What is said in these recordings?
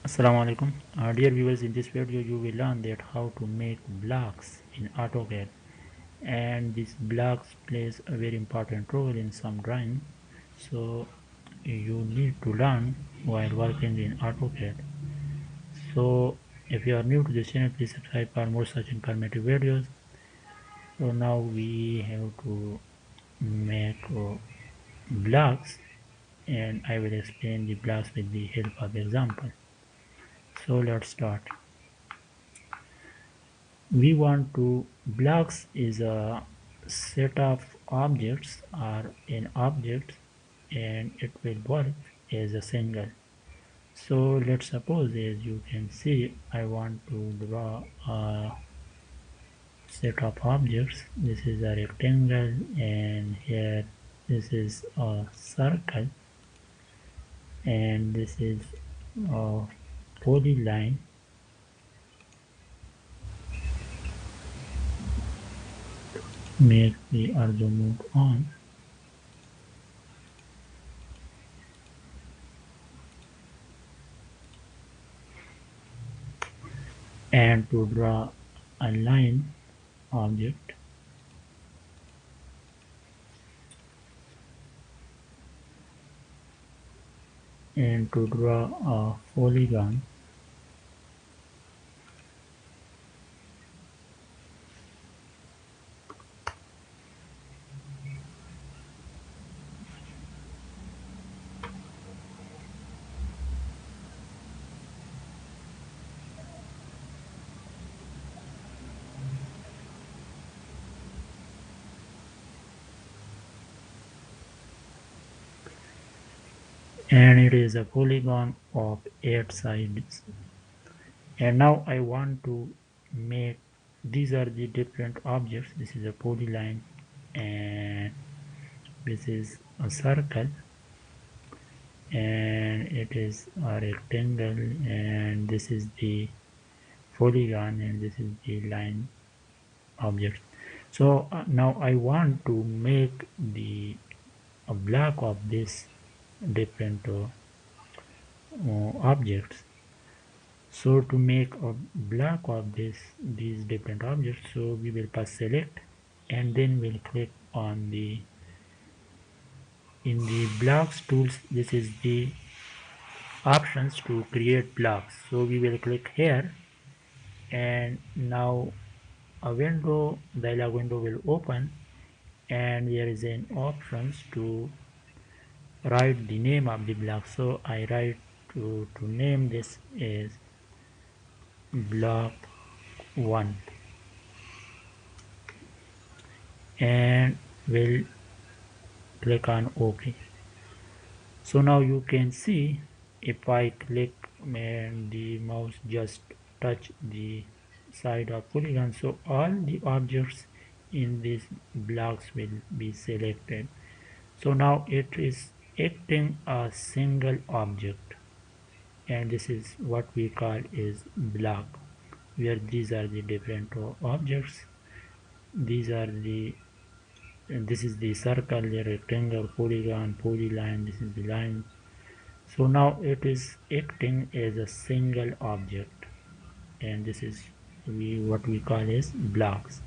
Assalamu alaikum. Dear viewers, in this video you will learn that how to make blocks in AutoCAD, and these blocks plays a very important role in some drawing, so you need to learn while working in AutoCAD. So if you are new to this channel, please subscribe for more such informative videos. So now we have to make blocks, and I will explain the blocks with the help of example. So let's start. We want to blocks is a set of objects or an object, and it will work as a single. So let's suppose, as you can see, I want to draw a set of objects. This is a rectangle, and here this is a circle, and this is a polyline. Make the arrow move on. And to draw a line object, and to draw a polygon, and it is a polygon of 8 sides. And now I want to make, these are the different objects. This is a polyline, and this is a circle, and it is a rectangle, and this is the polygon, and this is the line object. So now I want to make the a block of this different objects. So to make a block of these different objects, so we will first select, and then we'll click on the in the blocks tools. This is the options to create blocks. So we will click here, and now a dialog window will open, and there is an options to write the name of the block. So I write to name this as block 1, and we'll click on OK. So now you can see, if I click and the mouse just touch the side of polygon, so all the objects in these blocks will be selected. So now it is acting a single object, and this is what we call is block, where these are the different objects. These are the, and this is the circle, the rectangle, polygon, polyline, this is the line. So now it is acting as a single object, and this is what we call as blocks.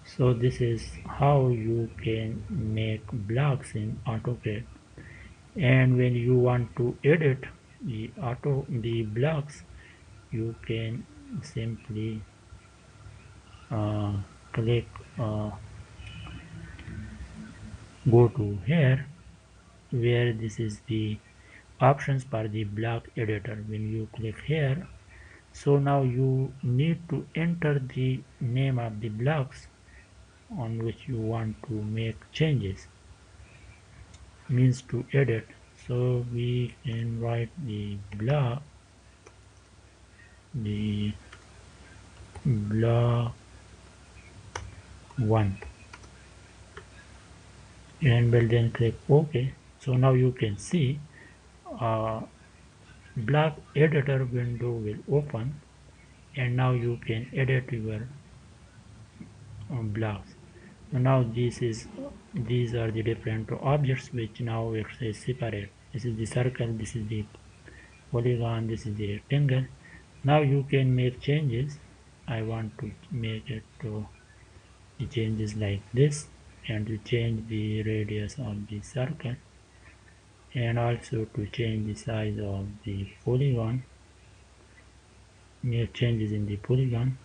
So this is how you can make blocks in AutoCAD. And when you want to edit the blocks, you can simply click go to here, where this is the options for the block editor. When you click here, so now you need to enter the name of the blocks on which you want to make changes, means to edit. So we can write the block 1, and will then click OK. So now you can see block editor window will open, and now you can edit your blocks. So now these are the different objects which now it is separate. This is the circle, this is the polygon, this is the rectangle. Now you can make changes. I want to make it to the changes like this, and to change the radius of the circle, and also to change the size of the polygon, make changes in the polygon.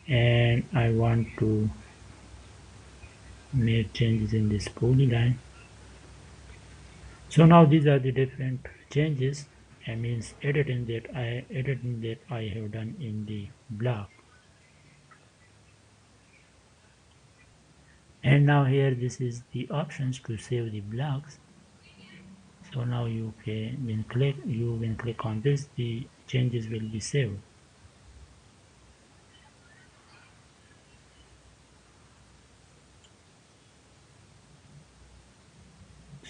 And I want to make changes in this polyline. So now these are the different changes, I means editing that I have done in the block. And now here this is the options to save the blocks. So now you can click on this, the changes will be saved.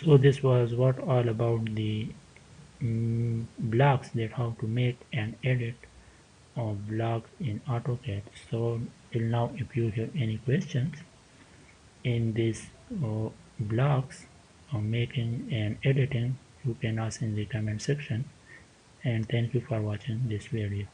So this was what all about the blocks, that how to make and edit blocks in AutoCAD. So till now, if you have any questions in these blocks or making and editing, you can ask in the comment section. And thank you for watching this video.